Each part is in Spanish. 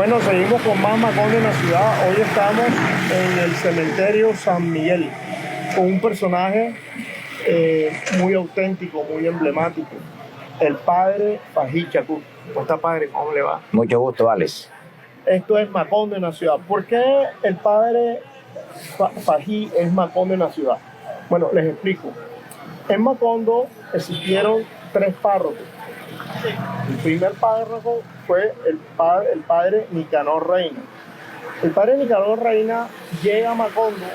Bueno, seguimos con más Macondo en la ciudad. Hoy estamos en el cementerio San Miguel con un personaje muy auténtico, muy emblemático, el padre Fají Chacú. ¿Cómo está, padre? ¿Cómo le va? Mucho gusto, Alex. Esto es Macondo en la ciudad. ¿Por qué el padre Fají es Macondo en la ciudad? Bueno, les explico. En Macondo existieron 3 párrocos. El primer párroco fue el padre Nicanor Reina. El padre Nicanor Reina llega a Macondo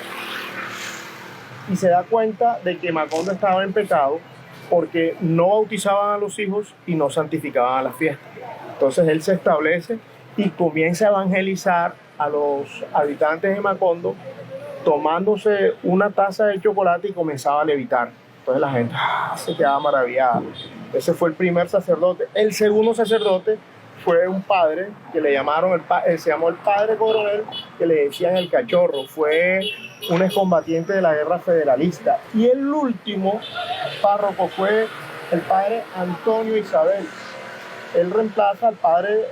y se da cuenta de que Macondo estaba en pecado porque no bautizaban a los hijos y no santificaban a las fiestas. Entonces él se establece y comienza a evangelizar a los habitantes de Macondo tomándose una taza de chocolate y comenzaba a levitar. Entonces la gente se quedaba maravillada. Ese fue el primer sacerdote. El segundo sacerdote fue un padre que le llamaron, se llamó el padre Coronel, que le decían el cachorro. Fue un excombatiente de la guerra federalista. Y el último párroco fue el padre Antonio Isabel. Él reemplaza al padre,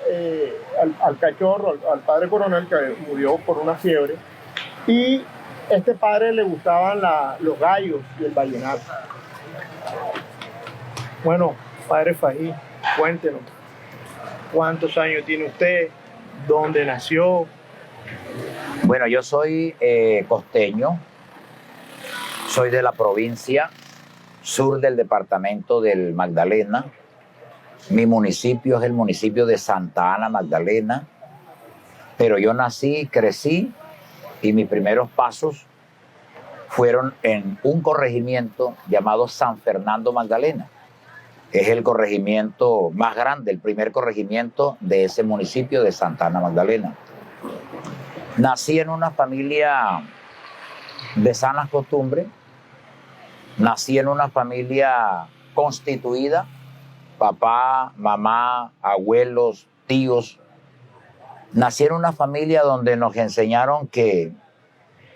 al cachorro, al padre Coronel, que murió por una fiebre. Y este padre le gustaban los gallos y el vallenato. Bueno, padre Fají, cuéntenos, ¿cuántos años tiene usted? ¿Dónde nació? Bueno, yo soy costeño, soy de la provincia sur del departamento del Magdalena. Mi municipio es el municipio de Santa Ana Magdalena, pero yo nací, crecí y mis primeros pasos fueron en un corregimiento llamado San Fernando Magdalena. Es el corregimiento más grande, el primer corregimiento de ese municipio de Santa Ana Magdalena. Nací en una familia de sanas costumbres, nací en una familia constituida, papá, mamá, abuelos, tíos. Nací en una familia donde nos enseñaron que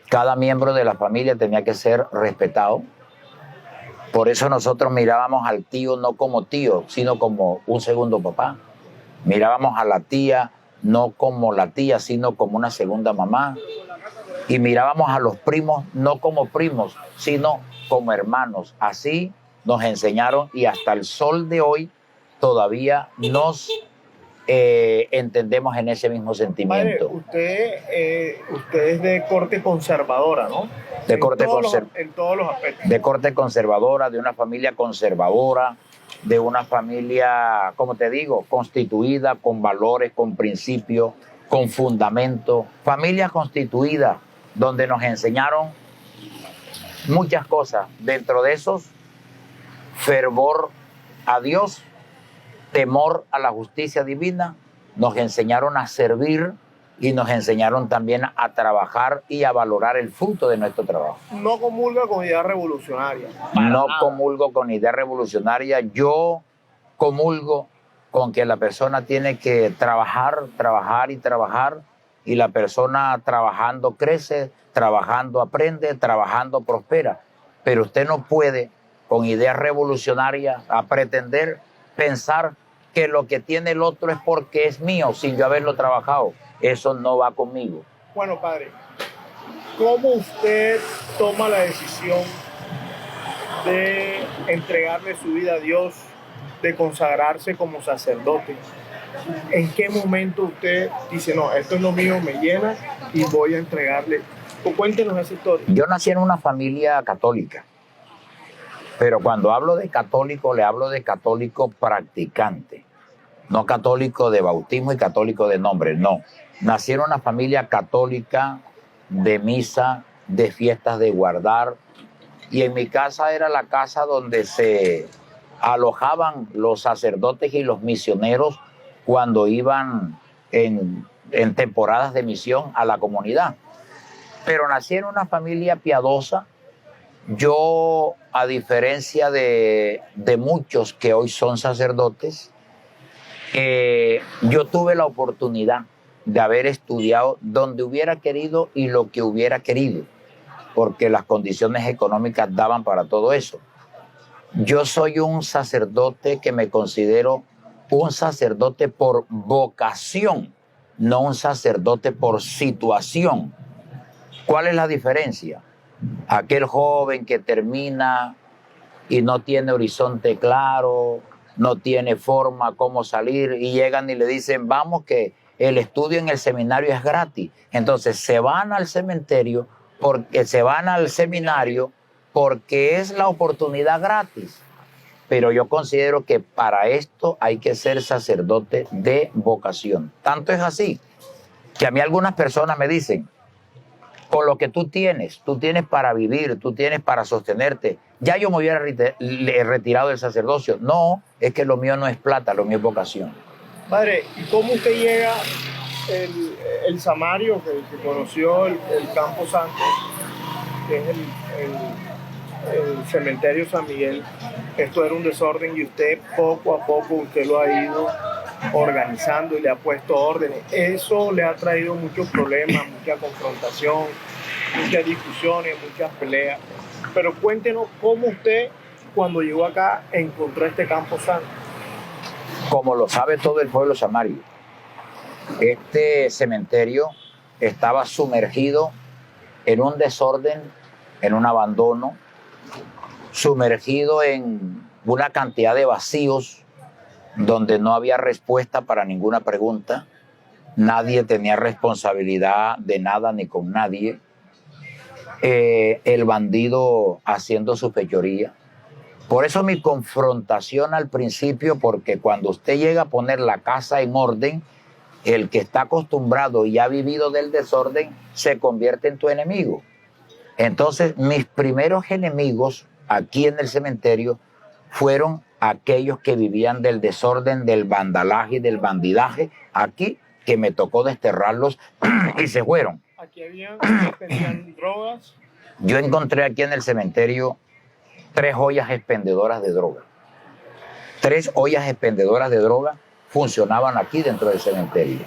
cada miembro de la familia tenía que ser respetado. Por eso nosotros mirábamos al tío no como tío, sino como un segundo papá. Mirábamos a la tía no como la tía, sino como una segunda mamá. Y mirábamos a los primos no como primos, sino como hermanos. Así nos enseñaron y hasta el sol de hoy todavía nos entendemos en ese mismo sentimiento. Padre, usted es de corte conservadora, ¿no? En todos los aspectos. De corte conservadora, de una familia conservadora, de una familia, como te digo, constituida, con valores, con principios, con fundamento. Familia constituida, donde nos enseñaron muchas cosas. Dentro de esos, fervor a Dios, temor a la justicia divina, nos enseñaron a servir y nos enseñaron también a trabajar y a valorar el fruto de nuestro trabajo. No comulga con ideas revolucionarias. No comulgo con ideas revolucionarias. Yo comulgo con que la persona tiene que trabajar, trabajar y trabajar, y la persona trabajando crece, trabajando aprende, trabajando prospera. Pero usted no puede, con ideas revolucionarias, a pretender pensar que lo que tiene el otro es porque es mío, sin yo haberlo trabajado. Eso no va conmigo. Bueno, padre, ¿cómo usted toma la decisión de entregarle su vida a Dios, de consagrarse como sacerdote? ¿En qué momento usted dice, no, esto es lo mío, me llena y voy a entregarle? Cuéntenos esa historia. Yo nací en una familia católica, pero cuando hablo de católico, le hablo de católico practicante, no católico de bautismo y católico de nombre, no. Nací en una familia católica de misa, de fiestas de guardar, y en mi casa era la casa donde se alojaban los sacerdotes y los misioneros cuando iban en temporadas de misión a la comunidad. Pero nací en una familia piadosa. Yo, a diferencia de muchos que hoy son sacerdotes, yo tuve la oportunidad de haber estudiado donde hubiera querido y lo que hubiera querido, porque las condiciones económicas daban para todo eso. Yo soy un sacerdote que me considero un sacerdote por vocación, no un sacerdote por situación. ¿Cuál es la diferencia? Aquel joven que termina y no tiene horizonte claro, no tiene forma cómo salir y llegan y le dicen, vamos que el estudio en el seminario es gratis. Entonces se van al cementerio, se van al seminario porque es la oportunidad gratis. Pero yo considero que para esto hay que ser sacerdote de vocación. Tanto es así que a mí algunas personas me dicen, con lo que tú tienes para vivir, tú tienes para sostenerte, ya yo me hubiera retirado del sacerdocio. No, es que lo mío no es plata, lo mío es vocación. Padre, ¿y cómo usted llega el Samario que conoció el Campo Santo, que es el cementerio San Miguel? Esto era un desorden y usted poco a poco usted lo ha ido organizando y le ha puesto órdenes. Eso le ha traído muchos problemas, mucha confrontación, muchas discusiones, muchas peleas. Pero cuéntenos cómo usted, cuando llegó acá, encontró este Campo Santo. Como lo sabe todo el pueblo samario, este cementerio estaba sumergido en un desorden, en un abandono, sumergido en una cantidad de vacíos donde no había respuesta para ninguna pregunta, nadie tenía responsabilidad de nada ni con nadie, el bandido haciendo su fechoría. Por eso mi confrontación al principio, porque cuando usted llega a poner la casa en orden, el que está acostumbrado y ha vivido del desorden se convierte en tu enemigo. Entonces, mis primeros enemigos aquí en el cementerio fueron aquellos que vivían del desorden, del vandalaje y del bandidaje, aquí que me tocó desterrarlos y se fueron. Aquí tenían drogas. Yo encontré aquí en el cementerio 3 ollas expendedoras de droga. 3 ollas expendedoras de droga funcionaban aquí dentro del cementerio.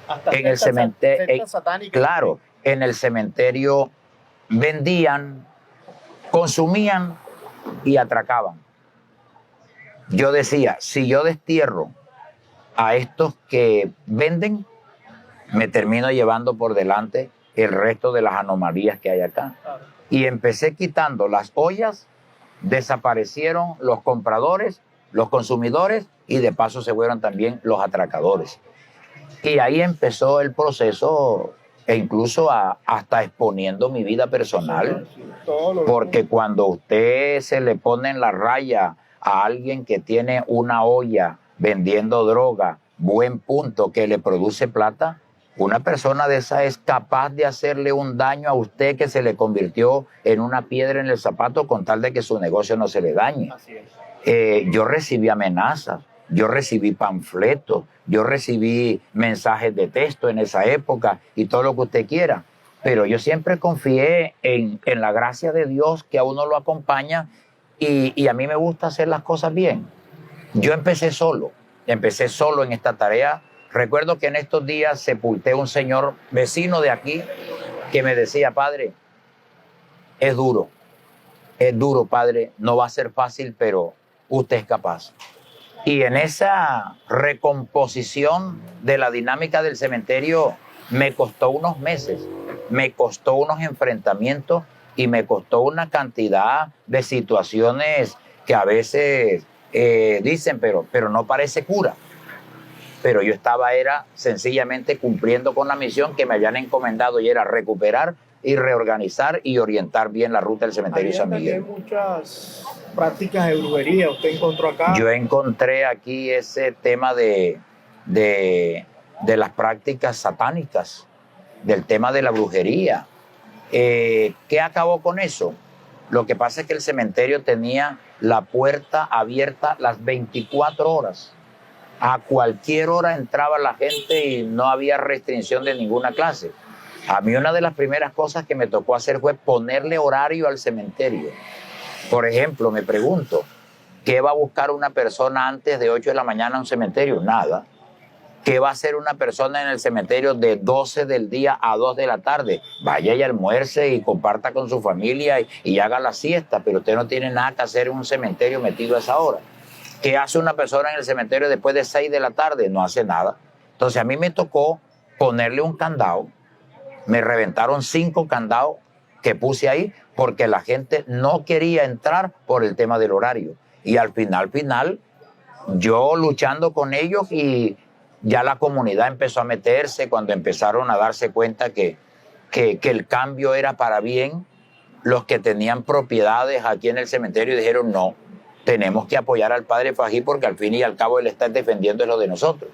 Hasta en el cementerio, satánica. claro, en el cementerio vendían, consumían y atracaban. Yo decía, si yo destierro a estos que venden, me termino llevando por delante el resto de las anomalías que hay acá. Claro. Y empecé quitando las ollas, desaparecieron los compradores, los consumidores y de paso se fueron también los atracadores. Y ahí empezó el proceso e incluso hasta exponiendo mi vida personal, porque cuando usted se le pone en la raya a alguien que tiene una olla vendiendo droga, buen punto, que le produce plata, una persona de esa es capaz de hacerle un daño a usted que se le convirtió en una piedra en el zapato con tal de que su negocio no se le dañe. Así es. Yo recibí amenazas, yo recibí panfletos, yo recibí mensajes de texto en esa época y todo lo que usted quiera. Pero yo siempre confié en la gracia de Dios que a uno lo acompaña y a mí me gusta hacer las cosas bien. Yo empecé solo en esta tarea. Recuerdo que en estos días sepulté a un señor vecino de aquí que me decía, padre, es duro, padre, no va a ser fácil, pero usted es capaz. Y en esa recomposición de la dinámica del cementerio me costó unos meses, me costó unos enfrentamientos y me costó una cantidad de situaciones que a veces dicen, pero no parece cura. Pero yo era sencillamente cumpliendo con la misión que me habían encomendado y era recuperar y reorganizar y orientar bien la ruta del cementerio San Miguel. Hay muchas prácticas de brujería, ¿usted encontró acá? Yo encontré aquí ese tema de las prácticas satánicas, del tema de la brujería. ¿Qué acabó con eso? Lo que pasa es que el cementerio tenía la puerta abierta las 24 horas. A cualquier hora entraba la gente y no había restricción de ninguna clase. A mí una de las primeras cosas que me tocó hacer fue ponerle horario al cementerio. Por ejemplo, me pregunto, ¿qué va a buscar una persona antes de 8 de la mañana en un cementerio? Nada. ¿Qué va a hacer una persona en el cementerio de 12 del día a 2 de la tarde? Vaya y almuerce y comparta con su familia y haga la siesta, pero usted no tiene nada que hacer en un cementerio metido a esa hora. ¿Qué hace una persona en el cementerio después de 6 de la tarde? No hace nada. Entonces a mí me tocó ponerle un candado. Me reventaron 5 candados que puse ahí porque la gente no quería entrar por el tema del horario. Y al final, yo luchando con ellos y ya la comunidad empezó a meterse cuando empezaron a darse cuenta que el cambio era para bien. Los que tenían propiedades aquí en el cementerio dijeron no, tenemos que apoyar al padre Fají porque al fin y al cabo él está defendiendo lo de nosotros.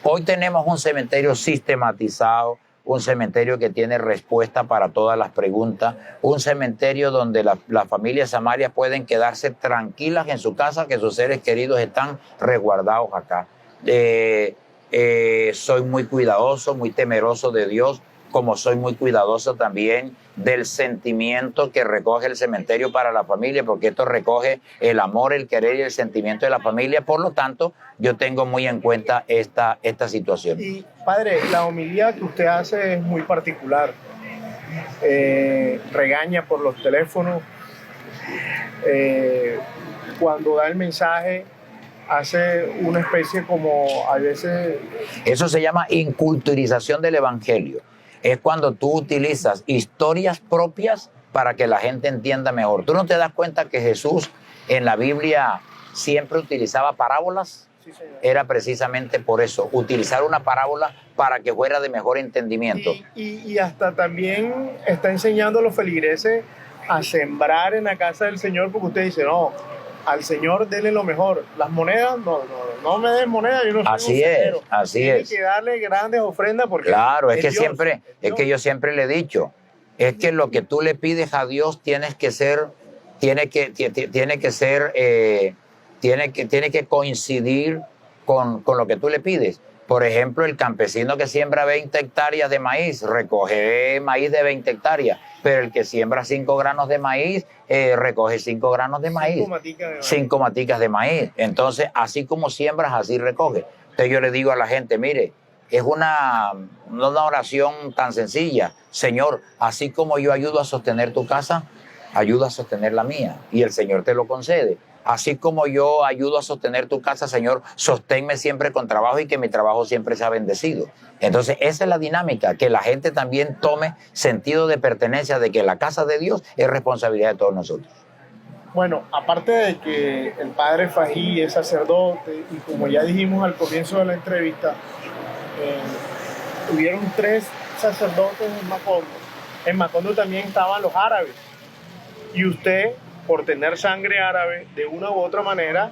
Hoy tenemos un cementerio sistematizado, un cementerio que tiene respuesta para todas las preguntas, un cementerio donde las familias samarias pueden quedarse tranquilas en su casa, que sus seres queridos están resguardados acá. Soy muy cuidadoso, muy temeroso de Dios, como soy muy cuidadoso también del sentimiento que recoge el cementerio para la familia, porque esto recoge el amor, el querer y el sentimiento de la familia. Por lo tanto, yo tengo muy en cuenta esta situación. Y, padre, la homilía que usted hace es muy particular. Regaña por los teléfonos. Cuando da el mensaje, hace una especie como, a veces... Eso se llama inculturización del evangelio. Es cuando tú utilizas historias propias para que la gente entienda mejor. ¿Tú no te das cuenta que Jesús en la Biblia siempre utilizaba parábolas? Sí, señor. Era precisamente por eso, utilizar una parábola para que fuera de mejor entendimiento. Y hasta también está enseñando a los feligreses a sembrar en la casa del Señor, porque usted dice, no, al Señor denle lo mejor. Las monedas, no me den monedas, yo no soy Así es, así es. Tiene que darle grandes ofrendas porque claro, es que Dios, siempre, es que yo siempre le he dicho, es que lo que tú le pides a Dios tiene que coincidir con lo que tú le pides. Por ejemplo, el campesino que siembra 20 hectáreas de maíz, recoge maíz de 20 hectáreas, pero el que siembra 5 granos de maíz, recoge 5 granos de maíz. 5 maticas de maíz. Entonces, así como siembras, así recoges. Entonces yo le digo a la gente, mire, es una oración tan sencilla. Señor, así como yo ayudo a sostener tu casa, ayuda a sostener la mía. Y el Señor te lo concede. Así como yo ayudo a sostener tu casa, Señor, sosténme siempre con trabajo y que mi trabajo siempre sea bendecido. Entonces, esa es la dinámica, que la gente también tome sentido de pertenencia, de que la casa de Dios es responsabilidad de todos nosotros. Bueno, aparte de que el padre Fají es sacerdote, y como ya dijimos al comienzo de la entrevista, hubieron 3 sacerdotes en Macondo. En Macondo también estaban los árabes. Y usted, por tener sangre árabe, de una u otra manera,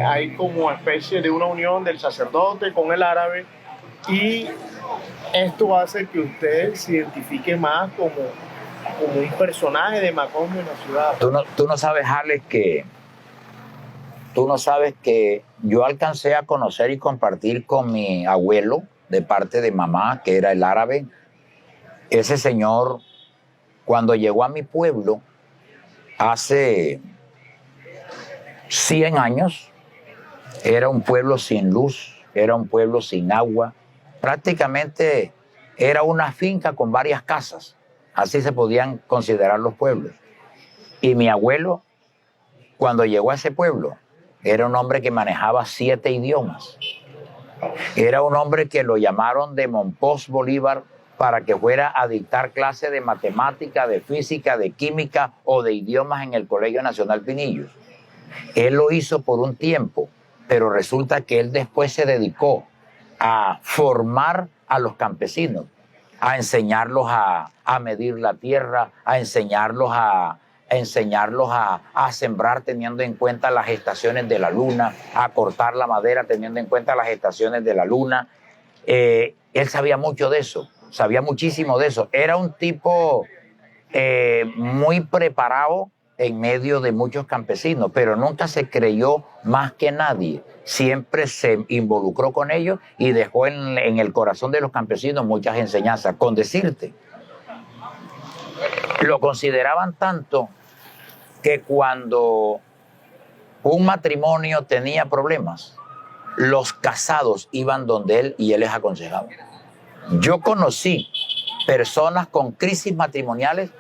hay como especie de una unión del sacerdote con el árabe, y esto hace que usted se identifique más como un personaje de Macondo en la ciudad. Tú no sabes, Alex, que yo alcancé a conocer y compartir con mi abuelo, de parte de mamá, que era el árabe. Ese señor, cuando llegó a mi pueblo, hace 100 años, era un pueblo sin luz, era un pueblo sin agua, prácticamente era una finca con varias casas, así se podían considerar los pueblos. Y mi abuelo, cuando llegó a ese pueblo, era un hombre que manejaba 7 idiomas. Era un hombre que lo llamaron de Mompox Bolívar para que fuera a dictar clases de matemática, de física, de química o de idiomas en el Colegio Nacional Pinillos. Él lo hizo por un tiempo, pero resulta que él después se dedicó a formar a los campesinos, a enseñarlos a medir la tierra, a enseñarlos a sembrar teniendo en cuenta las estaciones de la luna, a cortar la madera teniendo en cuenta las estaciones de la luna. Él sabía mucho de eso. Sabía muchísimo de eso. Era un tipo muy preparado en medio de muchos campesinos, pero nunca se creyó más que nadie. Siempre se involucró con ellos y dejó en el corazón de los campesinos muchas enseñanzas. Con decirte, lo consideraban tanto que cuando un matrimonio tenía problemas, los casados iban donde él y él les aconsejaba. Yo conocí personas con crisis matrimoniales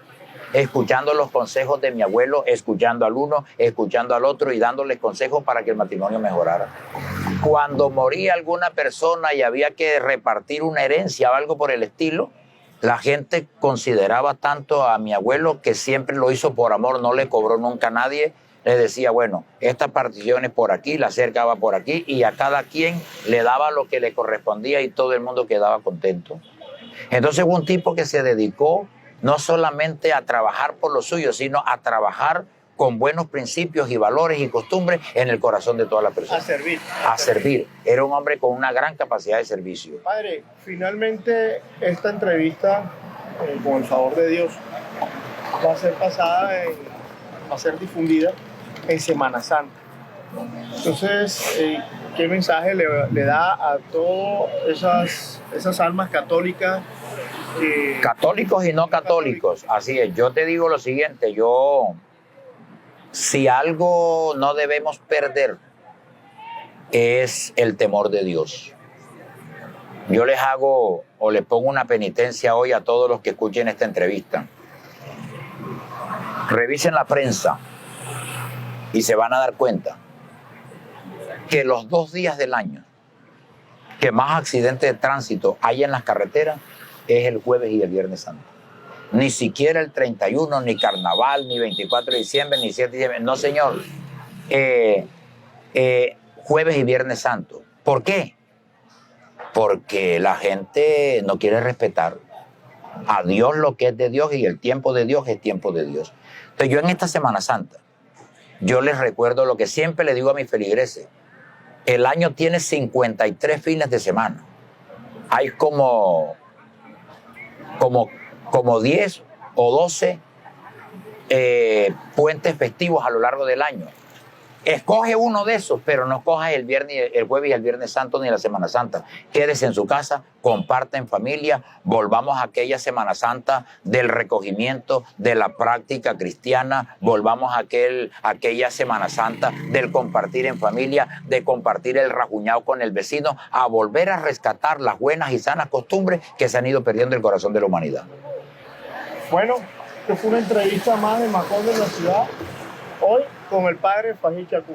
escuchando los consejos de mi abuelo, escuchando al uno, escuchando al otro y dándoles consejos para que el matrimonio mejorara. Cuando moría alguna persona y había que repartir una herencia o algo por el estilo, la gente consideraba tanto a mi abuelo, que siempre lo hizo por amor, no le cobró nunca a nadie. Le decía, bueno, esta partición es por aquí, la cerca va por aquí, y a cada quien le daba lo que le correspondía y todo el mundo quedaba contento. Entonces hubo un tipo que se dedicó no solamente a trabajar por lo suyo, sino a trabajar con buenos principios y valores y costumbres en el corazón de todas las personas. A servir. A servir. Era un hombre con una gran capacidad de servicio. Padre, finalmente esta entrevista, con el favor de Dios, va a ser va a ser difundida en Semana Santa. Entonces, ¿qué mensaje le da a todas esas almas católicas? Católicos y no católicos, así es. Yo te digo lo siguiente, si algo no debemos perder es el temor de Dios. Yo les hago o les pongo una penitencia hoy a todos los que escuchen esta entrevista. Revisen la prensa y se van a dar cuenta que los 2 días del año que más accidentes de tránsito hay en las carreteras es el jueves y el viernes santo. Ni siquiera el 31, ni carnaval, ni 24 de diciembre, ni 7 de diciembre. No, señor. Jueves y viernes santo. ¿Por qué? Porque la gente no quiere respetar a Dios lo que es de Dios, y el tiempo de Dios es tiempo de Dios. Entonces yo en esta Semana Santa, yo les recuerdo lo que siempre le digo a mis feligreses. El año tiene 53 fines de semana. Hay como 10 o 12 puentes festivos a lo largo del año. Escoge uno de esos, pero no cojas el jueves y el viernes santo ni la Semana Santa. Quédese en su casa, comparta en familia, volvamos a aquella Semana Santa del recogimiento, de la práctica cristiana, volvamos a aquella Semana Santa del compartir en familia, de compartir el rajuñado con el vecino, a volver a rescatar las buenas y sanas costumbres que se han ido perdiendo en el corazón de la humanidad. Bueno, esta fue una entrevista más de Macondo en la ciudad, hoy con el padre Fají Chacú.